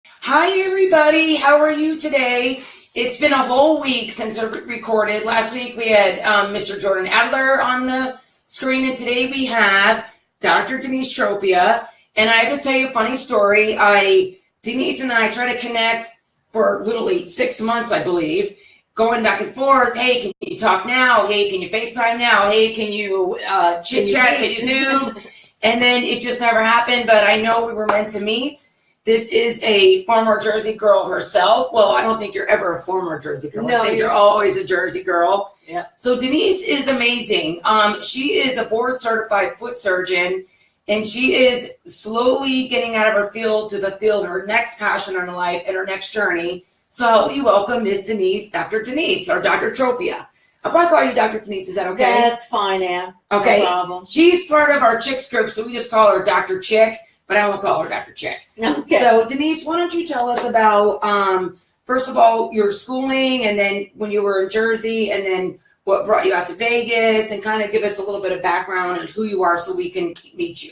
Hi, everybody. How are you today? It's been a whole week since I recorded. Last week we had Mr. Jordan Adler on the screen, and today we have Dr. Denise Tropea. And I have to tell you a funny story. Denise and I tried to connect for literally 6 months, I believe, going back and forth. Hey, can you talk now? Hey, can you FaceTime now? Hey, can you chit chat? Can you Zoom? And then it just never happened, but I know we were meant to meet. This is a former Jersey girl herself. Well, I don't think you're ever a former Jersey girl. No, I think you're always a Jersey girl. Yeah. So Denise is amazing. She is a board certified foot surgeon, and she is slowly getting out of her field to fulfill her next passion in her life and her next journey. So help me welcome Miss Denise, Dr. Denise, or Dr. Tropea. I'll probably call you Dr. Denise. Is that okay? That's fine, Ann. Okay. No problem. She's part of our Chicks group, so we just call her Dr. Chick. But I won't call her Dr. Chick. Okay. So, Denise, why don't you tell us about, first of all, your schooling, and then when you were in Jersey, and then what brought you out to Vegas, and kind of give us a little bit of background on who you are so we can meet you.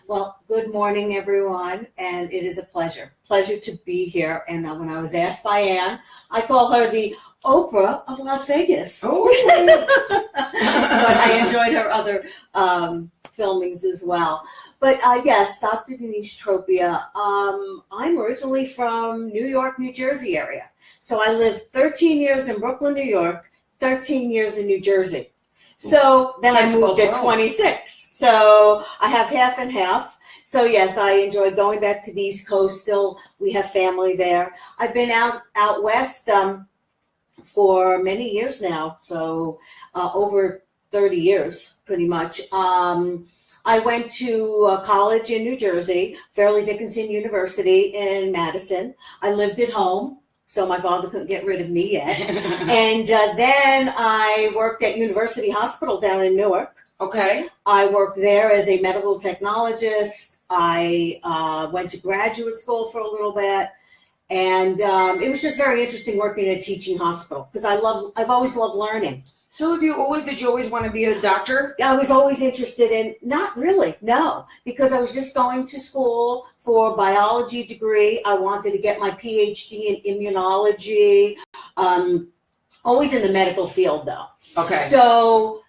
Well, good morning, everyone, and it is a pleasure to be here. And when I was asked by Ann, I call her the Oprah of Las Vegas. Oh. But I enjoyed her other filmings as well. But yes, Dr. Denise Tropea. I'm originally from New York, New Jersey area. So I lived 13 years in Brooklyn, New York, 13 years in New Jersey. So then I moved at 26. So I have half and half. So yes, I enjoy going back to the East Coast. Still, we have family there. I've been out west for many years now. So over 30 years, pretty much. I went to college in New Jersey, Fairleigh Dickinson University in Madison. I lived at home, so my father couldn't get rid of me yet. And then I worked at University Hospital down in Newark. Okay. I worked there as a medical technologist. I went to graduate school for a little bit. And it was just very interesting working in a teaching hospital because I've always loved learning. So did you always want to be a doctor? I was always interested in, not really, no, because I was just going to school for a biology degree. I wanted to get my PhD in immunology, always in the medical field though. Okay. So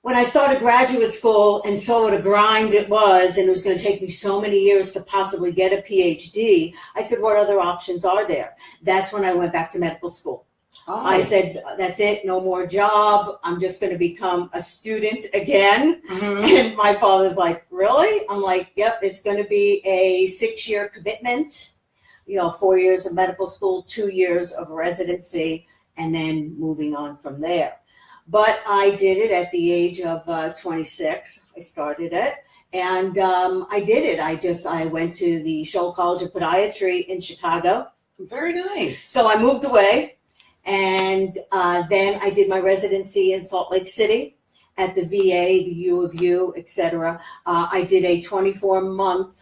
when I started graduate school and saw what a grind it was, and it was going to take me so many years to possibly get a PhD, I said, what other options are there? That's when I went back to medical school. Oh. I said, that's it, no more job. I'm just going to become a student again. Mm-hmm. And my father's like, really? I'm like, yep, it's going to be a 6-year commitment, 4 years of medical school, 2 years of residency, and then moving on from there. But I did it at the age of 26. I started it, and I did it. I went to the Scholl College of Podiatry in Chicago. Very nice. So I moved away, and then I did my residency in Salt Lake City at the VA, the U of U, etc. I did a 24-month,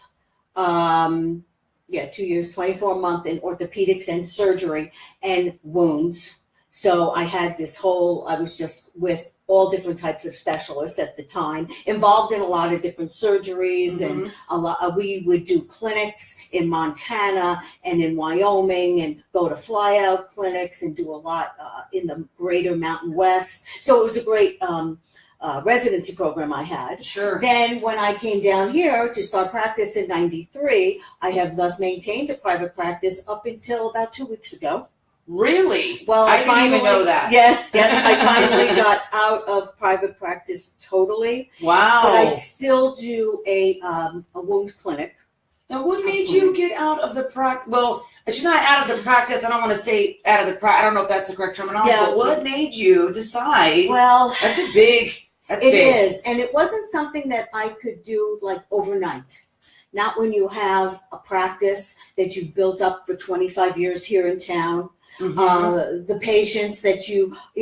2 years, 24-month in orthopedics and surgery and wounds. So I had I was just with all different types of specialists at the time, involved in a lot of different surgeries. Mm-hmm. And we would do clinics in Montana and in Wyoming and go to fly-out clinics and do a lot in the greater Mountain West. So it was a great residency program I had. Sure. Then when I came down here to start practice in 93, I have thus maintained a private practice up until about 2 weeks ago. Really? Well, I didn't even know that. Yes, I finally got out of private practice totally. Wow. But I still do a wound clinic. Now, what made you get out of the practice? Well, it's not out of the practice. I don't want to say out of the practice. I don't know if that's the correct terminology. Yeah, but what made you decide? Well, that's big. It is. And it wasn't something that I could do like overnight. Not when you have a practice that you've built up for 25 years here in town. Mm-hmm. The patients that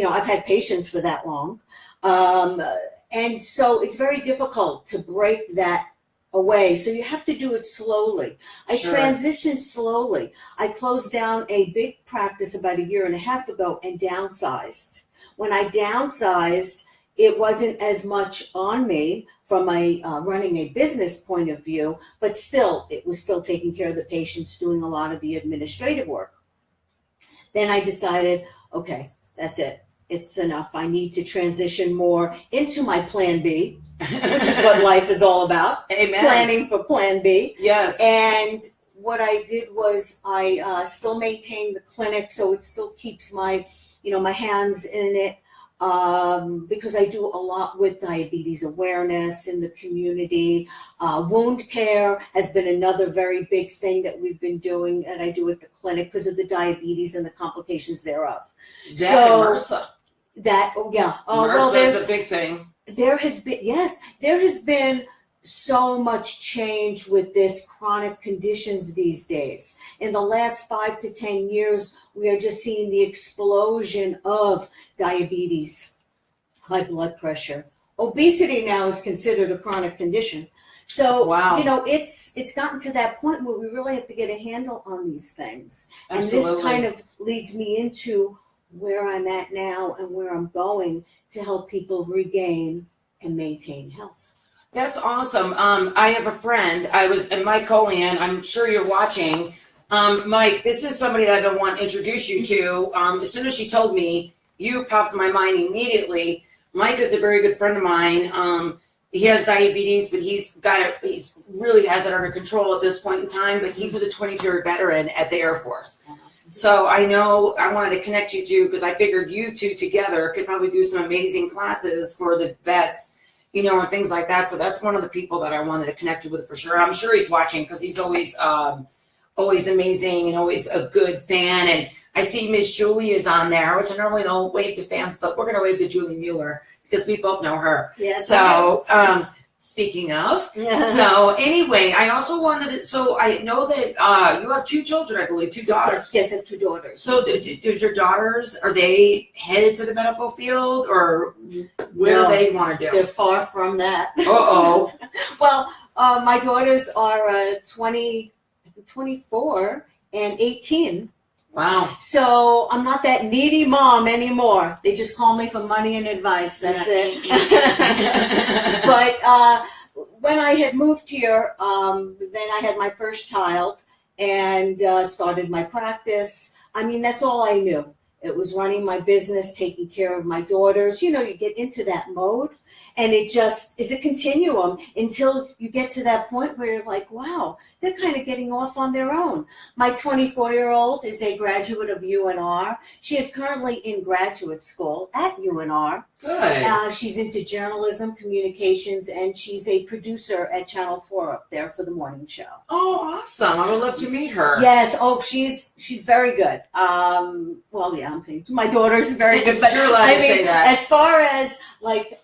I've had patients for that long. And so it's very difficult to break that away. So you have to do it slowly. I transitioned slowly. I closed down a big practice about 1.5 years ago and downsized. When I downsized, it wasn't as much on me from a running a business point of view, but still, it was still taking care of the patients, doing a lot of the administrative work. Then I decided, okay, that's it. It's enough. I need to transition more into my plan B, which is what life is all about. Amen. Planning for plan B. Yes. And what I did was I still maintained the clinic, so it still keeps my, my hands in it, because I do a lot with diabetes awareness in the community. Wound care has been another very big thing that we've been doing, and I do at the clinic because of the diabetes and the complications thereof. MRSA. There's a big thing. There has been so much change with this chronic conditions these days. In the last 5 to 10 years, we are just seeing the explosion of diabetes, high blood pressure. Obesity now is considered a chronic condition. So, wow. It's gotten to that point where we really have to get a handle on these things. Absolutely. And this kind of leads me into where I'm at now and where I'm going to help people regain and maintain health. That's awesome. I have a friend. And Mike Colian, I'm sure you're watching. Mike, this is somebody that I want to introduce you to. As soon as she told me, you popped in my mind immediately. Mike is a very good friend of mine. He has diabetes, but he really has it under control at this point in time. But he was a 22-year veteran at the Air Force. So I know I wanted to connect you two because I figured you two together could probably do some amazing classes for the vets, and things like that. So that's one of the people that I wanted to connect you with for sure. I'm sure he's watching because he's always amazing and always a good fan. And I see Miss Julie is on there, which I normally don't wave to fans, but we're going to wave to Julie Mueller because we both know her. Yes. So speaking of, so anyway, I also wanted to, so I know that you have 2 children, I believe, 2 daughters. Yes, I have 2 daughters. So does your daughters, are they headed to the medical field or where do they want to do? They're far from that. Uh-oh. Well, my daughters are 24 and 18. Wow. So I'm not that needy mom anymore. They just call me for money and advice. That's it. But when I had moved here, then I had my first child and started my practice. I mean, that's all I knew. It was running my business, taking care of my daughters. You get into that mode. And it just is a continuum until you get to that point where you're like, wow, they're kind of getting off on their own. My 24-year-old is a graduate of UNR. She is currently in graduate school at UNR. Good. She's into journalism, communications, and she's a producer at Channel 4 up there for the morning show. Oh, awesome. I would love to meet her. Yes. Oh, she's very good. Well, yeah, I'm saying my daughter's very good. But you're allowed to say that. As far as like,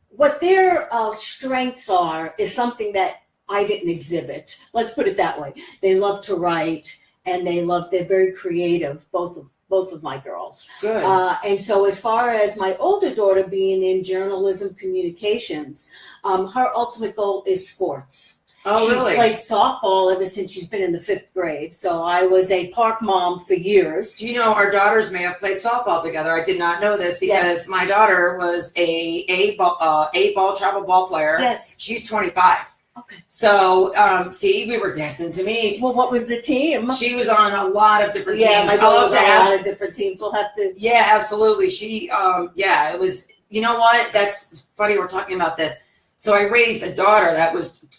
what their strengths are is something that I didn't exhibit. Let's put it that way. They love to write and they're very creative, both of my girls. Good. And so as far as my older daughter being in journalism communications, her ultimate goal is sports. Oh, She's really? played softball ever since she's been in the 5th grade. So I was a park mom for years. Do you know our daughters may have played softball together? I did not know this because my daughter was a ball travel ball player. Yes. She's 25. Okay. So, see, we were destined to meet. Well, what was the team? She was on a lot of different teams. Yeah, my daughter was on a lot of different teams. We'll have to. Yeah, absolutely. She, it was, you know what? That's funny we're talking about this. So I raised a daughter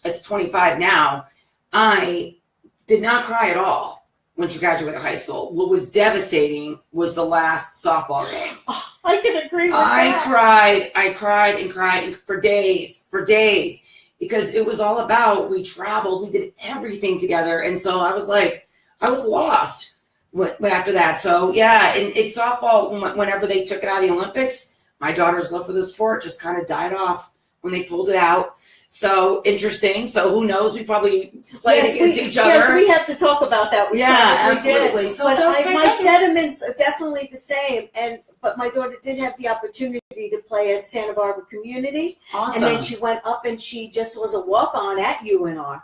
it's 25 now. I did not cry at all when she graduated high school. What was devastating was the last softball game. Oh, I can agree with I that. cried for days, because it was all about, we traveled, we did everything together. And so I was lost after that. So yeah, and it's softball, whenever they took it out of the Olympics, my daughter's love for the sport just kind of died off when they pulled it out. So interesting. So who knows? We probably played against each other. Yes, we have to talk about that. We absolutely. Did. So but my sentiments are definitely the same. But my daughter did have the opportunity to play at Santa Barbara Community. Awesome. And then she went up and she just was a walk-on at UNR.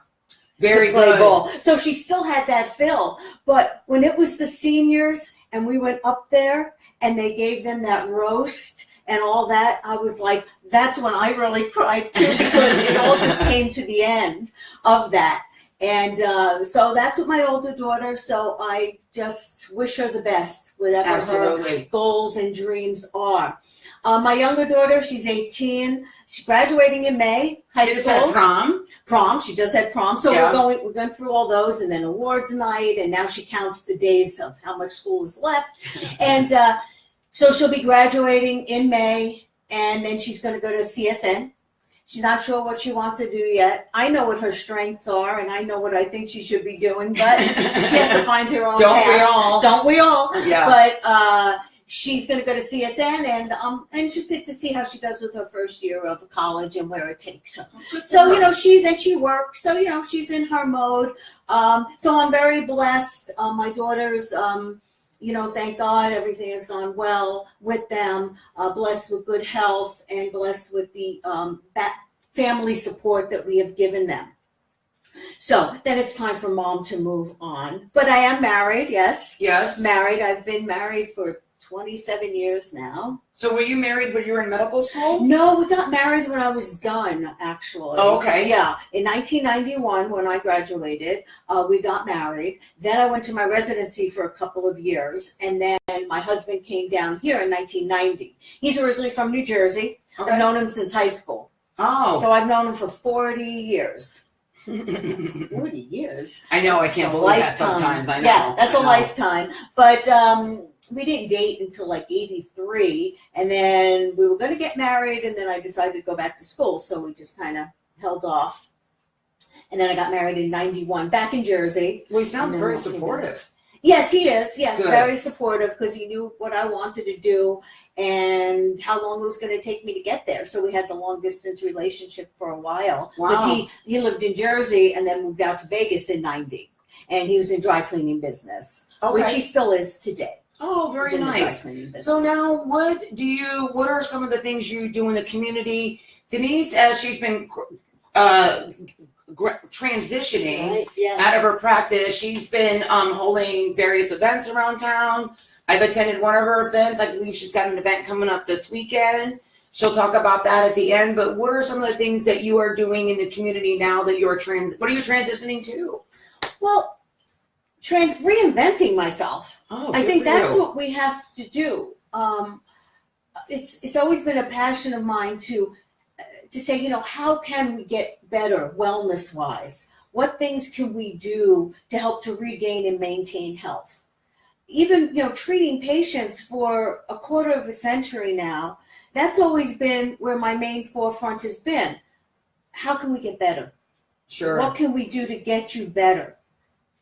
Very to play good. Ball. So she still had that feel. But when it was the seniors and we went up there and they gave them that roast and all that, I was like, that's when I really cried too, because it all just came to the end of that. And so that's what my older daughter, so I just wish her the best, whatever Absolutely. her goals and dreams are. My younger daughter, she's 18. She's graduating in May, high She school. just had prom. Prom, she just had prom. So Yeah. we're going through all those, and then awards night, and now she counts the days of how much school is left. And so she'll be graduating in May, and then she's going to go to CSN. She's not sure what she wants to do yet. I know what her strengths are, and I know what I think she should be doing, but she has to find her own Don't path. we all? Don't we all? Yeah. But she's going to go to CSN, and I'm interested to see how she does with her first year of college and where it takes her. So, she works, so, she's in her mode. So I'm very blessed. My daughters, thank God everything has gone well with them, blessed with good health and blessed with the that family support that we have given them. So then it's time for Mom to move on. But I am married, yes. Yes. Married. I've been married for 27 years now. So were you married when you were in medical school? No, we got married when I was done, actually. Oh, okay. Yeah. In 1991, when I graduated, we got married. Then I went to my residency for a couple of years. And then my husband came down here in 1990. He's originally from New Jersey. Okay. I've known him since high school. Oh. So I've known him for 40 years. 40 years? I know, I can't believe that sometimes. I know. Yeah, that's a lifetime. But we didn't date until like 83, and then we were going to get married, and then I decided to go back to school, so we just kind of held off. And then I got married in 91, back in Jersey. Well, he sounds very supportive. Yes, he is. Yes, Good. Very supportive, because he knew what I wanted to do and how long it was going to take me to get there. So we had the long distance relationship for a while. Wow. Because he lived in Jersey and then moved out to Vegas in 90. And he was in dry cleaning business, which he still is today. Oh, very nice. So now what are some of the things you do in the community? Denise, as she's been transitioning Right, yes. out of her practice, she's been holding various events around town. I've attended one of her events. I believe she's got an event coming up this weekend. She'll talk about that at the end. But what are some of the things that you are doing in the community now that you're what are you transitioning to? Well, reinventing myself. Oh, I think that's what we have to do. It's always been a passion of mine to say, how can we get better wellness wise? What things can we do to help to regain and maintain health? Even, treating patients for a quarter of a century now, that's always been where my main forefront has been. How can we get better? Sure. What can we do to get you better?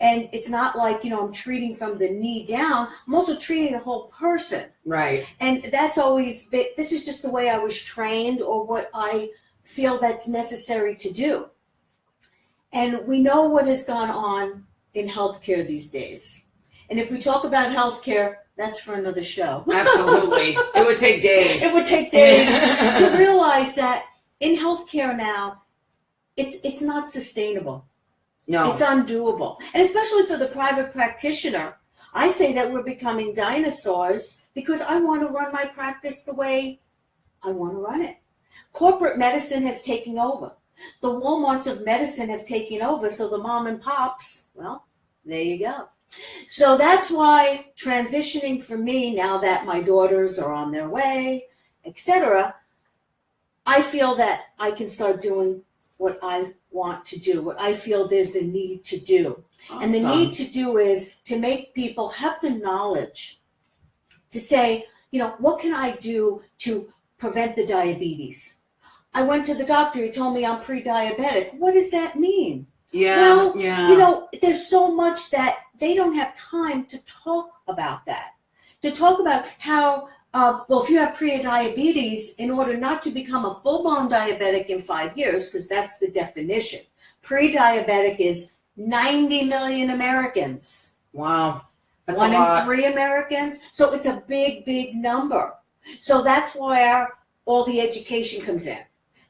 And it's not like, I'm treating from the knee down. I'm also treating the whole person. Right. And that's always been, this is just the way I was trained, or what I feel that's necessary to do. And we know what has gone on in healthcare these days. And if we talk about healthcare, that's for another show. Absolutely. It would take days. It would take days to realize that in healthcare now, it's not sustainable. No. It's undoable. And especially for the private practitioner, I say that we're becoming dinosaurs because I want to run my practice the way I want to run it. Corporate medicine has taken over. The Walmarts of medicine have taken over, so the mom and pops, well, there you go. So that's why transitioning for me, now that my daughters are on their way, etc., I feel that I can start doing what I want to do, what I feel there's the need to do. Awesome. And the need to do is to make people have the knowledge to say, what can I do to prevent the diabetes? I went to the doctor, he told me I'm pre-diabetic. What does that mean? Yeah. Well, there's so much that they don't have time to talk about that. To talk about how, if you have pre-diabetes, in order not to become a full-blown diabetic in 5 years, because that's the definition, pre-diabetic is 90 million Americans. Wow. That's 1 a lot. in 3 Americans. So it's a big, big number. So that's where all the education comes in.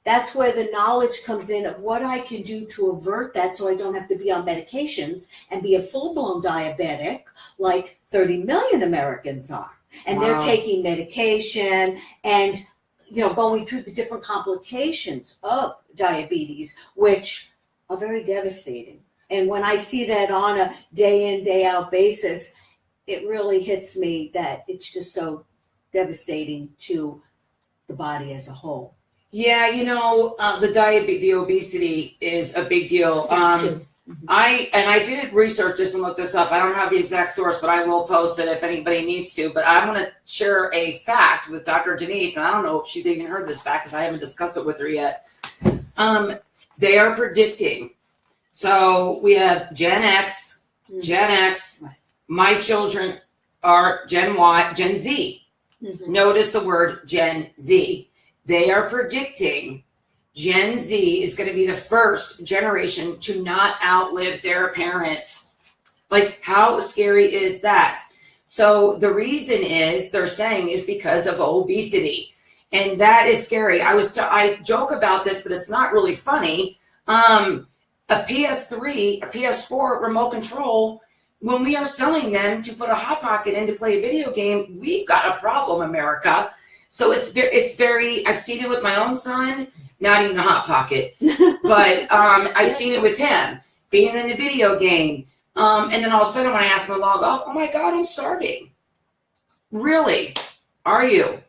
That's where the knowledge comes in of what I can do to avert that, so I don't have to be on medications and be a full-blown diabetic like 30 million Americans are. and they're taking medication and, going through the different complications of diabetes, which are very devastating. And when I see that on a day in, day out basis, it really hits me that it's just so devastating to the body as a whole. Yeah, the obesity is a big deal. I did research this and look this up. I don't have the exact source, but I will post it if anybody needs to. But I'm going to share a fact with Dr. Denise, and I don't know if she's even heard this fact because I haven't discussed it with her yet. They are predicting. So we have Gen X, Gen X. My children are Gen Y, Gen Z. Mm-hmm. Notice the word Gen Z. They are predicting Gen Z is going to be the first generation to not outlive their parents. Like, how scary is that? So the reason they're saying is because of obesity. And that is scary. I joke about this, but it's not really funny. A PS3, a PS4 remote control, when we are selling them to put a Hot Pocket in to play a video game, we've got a problem, America. So it's very, I've seen it with my own son, not eating a Hot Pocket, but I've seen it with him, being in a video game. And then all of a sudden when I ask him to log off, oh my God, I'm starving. Really? Are you?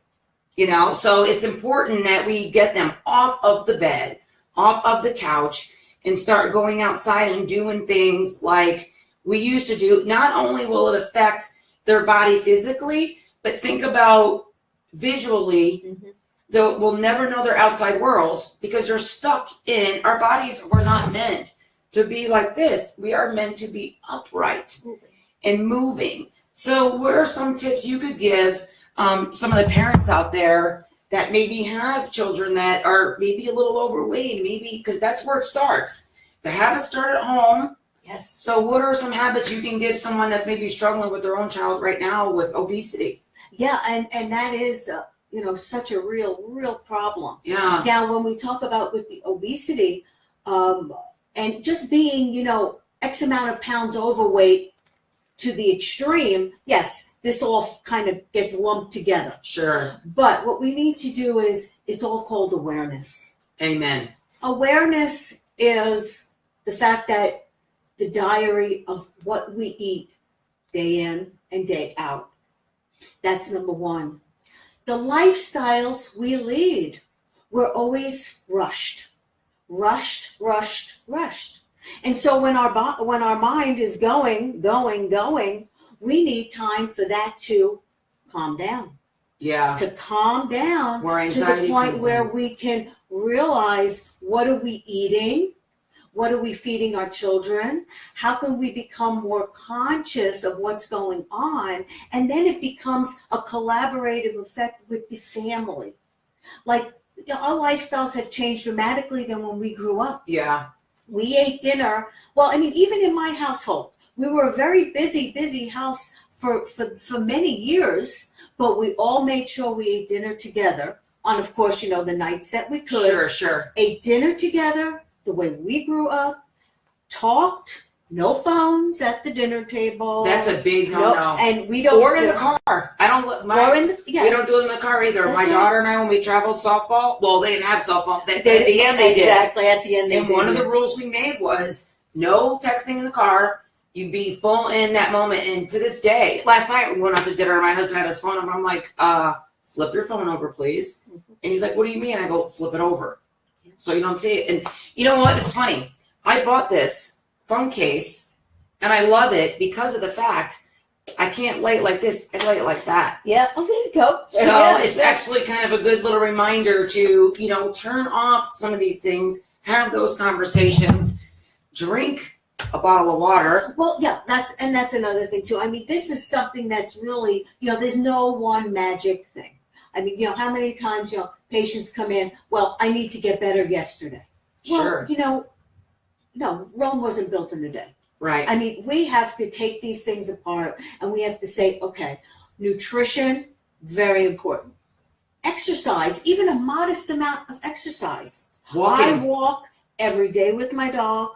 So it's important that we get them off of the bed, off of the couch, and start going outside and doing things like we used to do. Not only will it affect their body physically, but think about visually. Mm-hmm. We'll never know their outside world because they're stuck in our bodies. We're not meant to be like this. We are meant to be upright and moving. So what are some tips you could give some of the parents out there that maybe have children that are maybe a little overweight, maybe because that's where it starts. The habits start at home. Yes. So what are some habits you can give someone that's maybe struggling with their own child right now with obesity? Yeah, and that is such a real problem. Yeah. Now, when we talk about with the obesity, and just being, X amount of pounds overweight to the extreme, yes, this all kind of gets lumped together. Sure. But what we need to do is, it's all called awareness. Amen. Awareness is the fact that the diary of what we eat day in and day out. That's number one. The lifestyles we lead, we're always rushed. And so when our mind is going, we need time for that to calm down. Yeah. To calm down to the point where we can realize, what are we eating? What are we feeding our children? How can we become more conscious of what's going on? And then it becomes a collaborative effect with the family. Like, our lifestyles have changed dramatically than when we grew up. Yeah. We ate dinner. Well, even in my household, we were a very busy house for many years, but we all made sure we ate dinner together on, of course, the nights that we could. Sure. Ate dinner together the way we grew up, talked, no phones at the dinner table. That's a big no. And we don't. Or in the car. I don't. We don't do it in the car either. My daughter and I, when we traveled softball, well, they didn't have cell phone. At the end, they did. Exactly, at the end, they did. And one of the rules we made was no texting in the car. You'd be full in that moment. And to this day, last night we went out to dinner and my husband had his phone and I'm like, flip your phone over, please. Mm-hmm. And he's like, what do you mean? I go, flip it over. So you don't see it. And you know what? It's funny. I bought this phone case and I love it because of the fact I can't lay it like this. I lay it like that. Yeah. Oh, there you go. So it's actually kind of a good little reminder to, turn off some of these things, have those conversations, drink a bottle of water. Well, yeah, that's another thing too. This is something that's really, there's no one magic thing. How many times, patients come in, well, I need to get better yesterday. Sure. Well, no, Rome wasn't built in a day. Right. We have to take these things apart and we have to say, okay, nutrition, very important. Exercise, even a modest amount of exercise. Walking. I walk every day with my dog.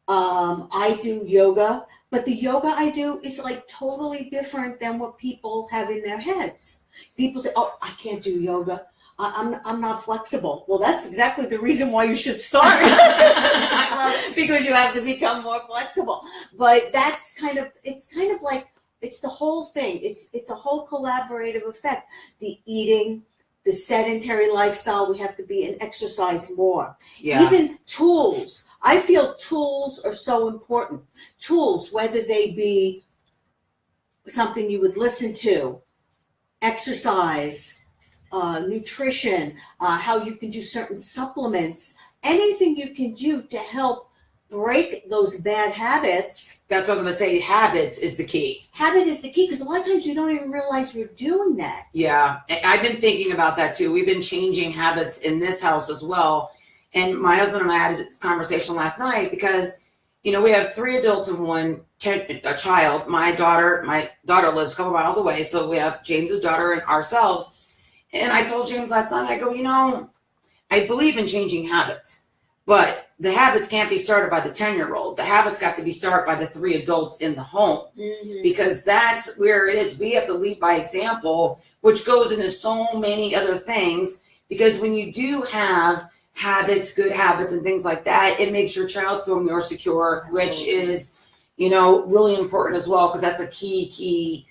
I do yoga, But the yoga I do is like totally different than what people have in their heads. People say, "Oh, I can't do yoga. I'm not flexible." Well, that's exactly the reason why you should start, because you have to become more flexible. But it's kind of like, it's the whole thing. It's a whole collaborative effect. The eating, the sedentary lifestyle, we have to be and exercise more. Yeah. Even tools. I feel tools are so important. Tools, whether they be something you would listen to, exercise, nutrition, how you can do certain supplements, anything you can do to help break those bad habits. That's what I was going to say. Habits is the key. Habit is the key, because a lot of times you don't even realize you're doing that. Yeah. I've been thinking about that too. We've been changing habits in this house as well. And my husband and I had this conversation last night because, we have 3 adults and a child. My daughter lives a couple miles away. So we have James's daughter and ourselves. And I told James last night, I go, I believe in changing habits, but the habits can't be started by the 10-year-old. The habits got to be started by the 3 adults in the home, because that's where it is. We have to lead by example, which goes into so many other things, because when you do have habits, good habits and things like that, it makes your child feel more secure, Absolutely. which is, really important as well, because that's a key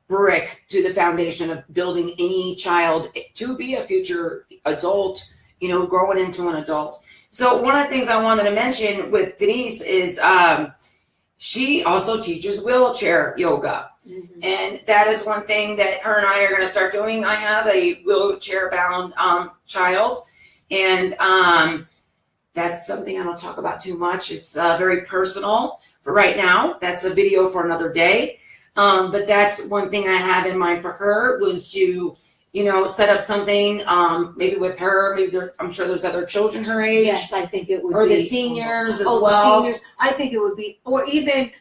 brick to the foundation of building any child to be a future adult, growing into an adult. So one of the things I wanted to mention with Denise is she also teaches wheelchair yoga. And that is one thing that her and I are going to start doing. I have a wheelchair bound child, and that's something I don't talk about too much. It's very personal for right now. That's a video for another day. But that's one thing I have in mind for her, was to, set up something, maybe with her. Maybe I'm sure there's other children her age. Yes, I think it would be. Or the seniors as well. The seniors. I think it would be, or even,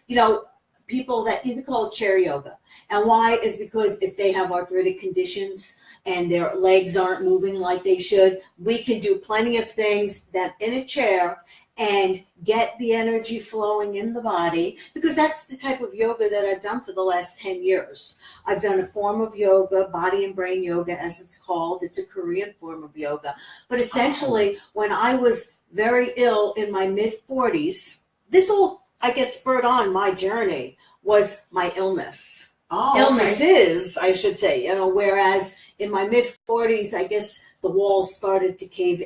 people that even call it chair yoga. And why is because if they have arthritic conditions and their legs aren't moving like they should, we can do plenty of things that in a chair and get the energy flowing in the body, because that's the type of yoga that I've done for the last 10 years. I've done a form of yoga, body and brain yoga as it's called. It's a Korean form of yoga. But essentially, when I was very ill in my mid-40s, this all, I guess, spurred on my journey, was my illness. Illnesses, I should say, whereas in my mid-40s, I guess the walls started to cave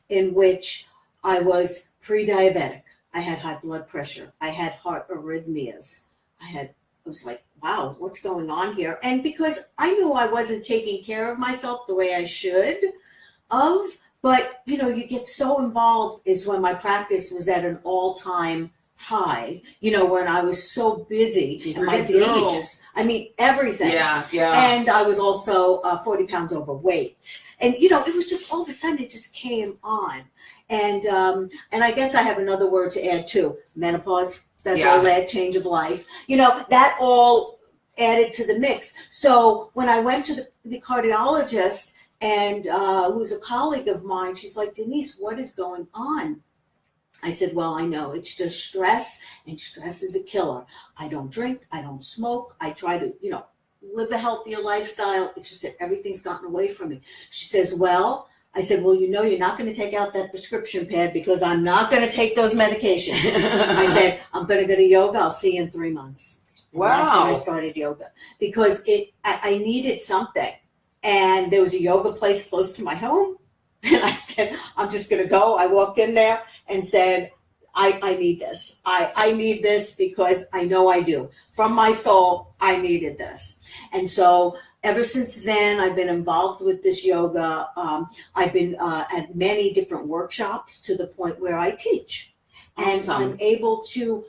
in which I was pre-diabetic. I had high blood pressure. I had heart arrhythmias. I was like, wow, what's going on here? And because I knew I wasn't taking care of myself the way I should have, but, you get so involved, is when my practice was at an all-time high, when I was so busy and my days, everything. Yeah. And I was also 40 pounds overweight. And, it was just all of a sudden it just came on. And I guess I have another word to add too, menopause, that whole change of life, that all added to the mix. So when I went to the cardiologist, and who's a colleague of mine, she's like, Denise, what is going on? I said, well, I know it's just stress, and stress is a killer. I don't drink, I don't smoke. I try to, live a healthier lifestyle. It's just that everything's gotten away from me. She says, well, I said, well, you're not going to take out that prescription pad, because I'm not going to take those medications. I said, I'm going to go to yoga. I'll see you in 3 months. And wow. That's when I started yoga, because I needed something. And there was a yoga place close to my home. And I said, I'm just going to go. I walked in there and said, I need this. I need this, because I know I do. From my soul, I needed this. And so ever since then, I've been involved with this yoga. I've been at many different workshops, to the point where I teach. Awesome. And I'm able to,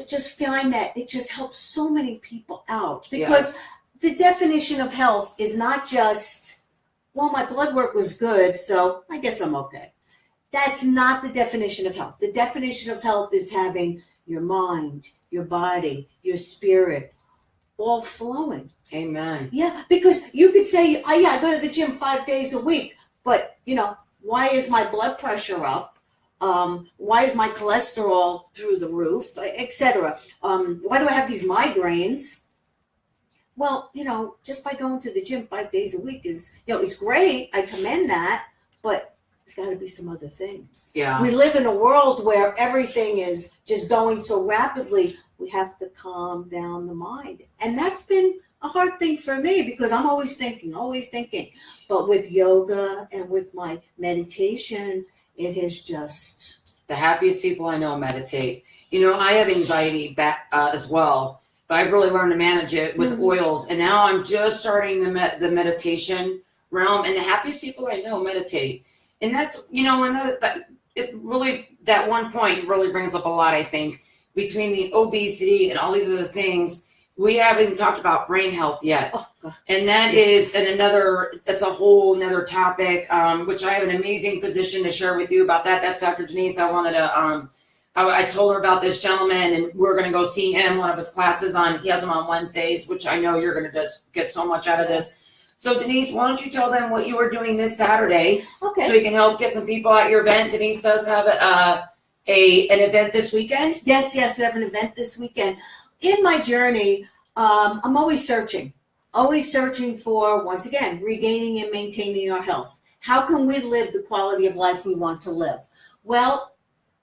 just find that it just helps so many people out. Because the definition of health is not just, well, my blood work was good, so I guess I'm okay. That's not the definition of health. The definition of health is having your mind, your body, your spirit all flowing. Amen. Yeah, because you could say, I go to the gym 5 days a week, but, why is my blood pressure up? Why is my cholesterol through the roof, etc.? Why do I have these migraines? Well, just by going to the gym 5 days a week is, it's great. I commend that, but there's got to be some other things. Yeah. We live in a world where everything is just going so rapidly. We have to calm down the mind. And that's been a hard thing for me because I'm always thinking. But with yoga and with my meditation, it is just... The happiest people I know meditate. I have anxiety as well, but I've really learned to manage it with oils. And now I'm just starting the meditation realm, and the happiest people I know meditate. And that's, that one point really brings up a lot, I think, between the obesity and all these other things. We haven't even talked about brain health yet. Oh, and that is that's a whole nother topic, which I have an amazing physician to share with you about that. That's Dr. Denise. I wanted to, I told her about this gentleman, and we're going to go see him. One of his classes he has them on Wednesdays, which I know you're going to just get so much out of this. So Denise, why don't you tell them what you are doing this Saturday? Okay. So you can help get some people at your event. Denise does have an event this weekend. Yes, we have an event this weekend. In my journey, I'm always searching for, once again, regaining and maintaining our health. How can we live the quality of life we want to live? Well,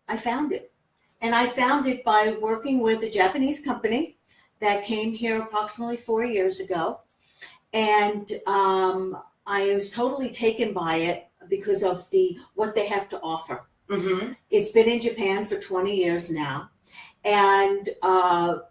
I found it. And I found it by working with a Japanese company that came here approximately 4 years ago. And I was totally taken by it because of what they have to offer. Mm-hmm. It's been in Japan for 20 years now. And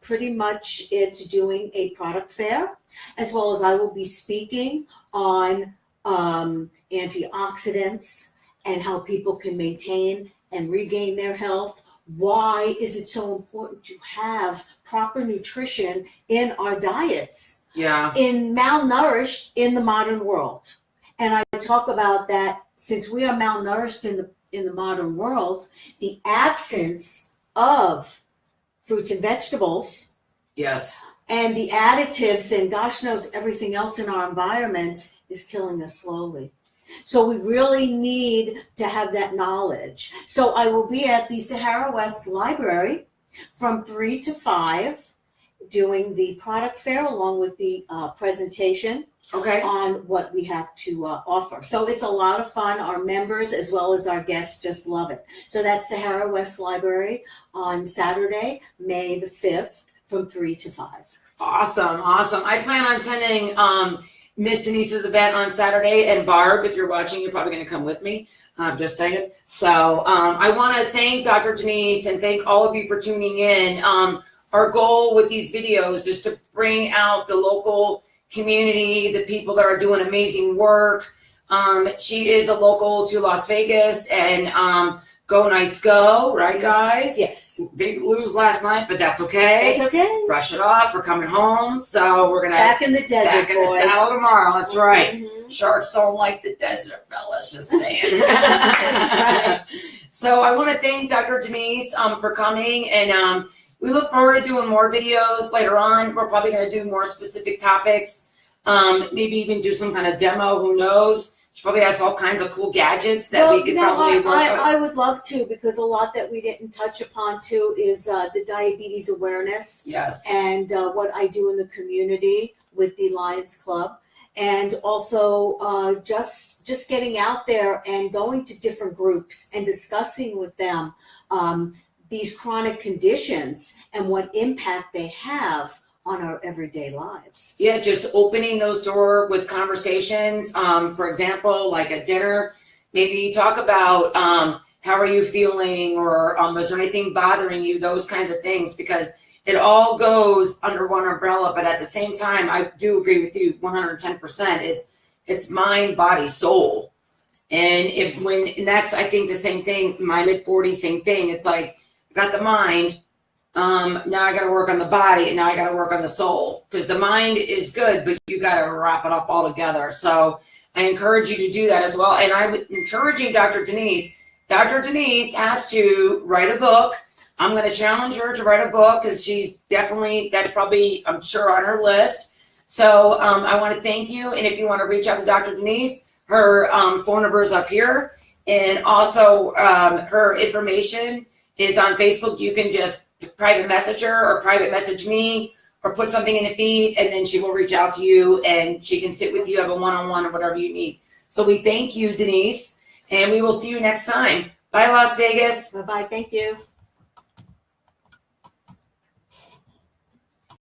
pretty much it's doing a product fair, as well as I will be speaking on antioxidants and how people can maintain and regain their health. Why is it so important to have proper nutrition in our diets? Yeah. In malnourished in the modern world. And I talk about that since we are malnourished in the modern world, the absence of fruits and vegetables. Yes. And the additives and gosh knows everything else in our environment is killing us slowly. So we really need to have that knowledge. So I will be at the Sahara West Library from 3 to 5 doing the product fair along with the presentation on what we have to offer. So it's a lot of fun. Our members as well as our guests just love it. So that's Sahara West Library on Saturday, May the 5th from 3 to 5. Awesome. I plan on attending Miss Denise's event on Saturday. And Barb, if you're watching, you're probably going to come with me. Just saying. So I want to thank Dr. Denise and thank all of you for tuning in. Our goal with these videos is to bring out the local community, the people that are doing amazing work. She is a local to Las Vegas, and go Knights go, right, guys? Yes. Big lose last night, but that's okay. It's okay. Brush it off. We're coming home, so we're gonna back in the desert, back in the saddle tomorrow. That's right. Mm-hmm. Sharks don't like the desert, fellas. Just saying. That's right. So I want to thank Dr. Denise for coming, and we look forward to doing more videos later on. We're probably going to do more specific topics, maybe even do some kind of demo. Who knows? She probably has all kinds of cool gadgets that we could probably work on. I would love to, because a lot that we didn't touch upon too is the diabetes awareness. Yes. And what I do in the community with the Lions Club. And also just getting out there and going to different groups and discussing with them these chronic conditions and what impact they have on our everyday lives. Yeah, just opening those doors with conversations. For example, like at dinner, maybe talk about how are you feeling, or is there anything bothering you, those kinds of things, because it all goes under one umbrella. But at the same time, I do agree with you 110%. It's mind, body, soul. And that's, I think, the same thing, my mid-40s, same thing. It's like, got the mind, now I got to work on the body, and now I got to work on the soul, because the mind is good, but you got to wrap it up all together. So I encourage you to do that as well. And I'm encouraging Dr. Denise has to write a book. I'm going to challenge her to write a book, because that's probably, I'm sure, on her list. So I want to thank you. And if you want to reach out to Dr. Denise, her phone number is up here. And also, her information is on Facebook. You can just private message her or private message me or put something in the feed, and then she will reach out to you and she can sit with you, have a one-on-one or whatever you need. So we thank you, Denise, and we will see you next time. Bye, Las Vegas. Bye-bye. Thank you.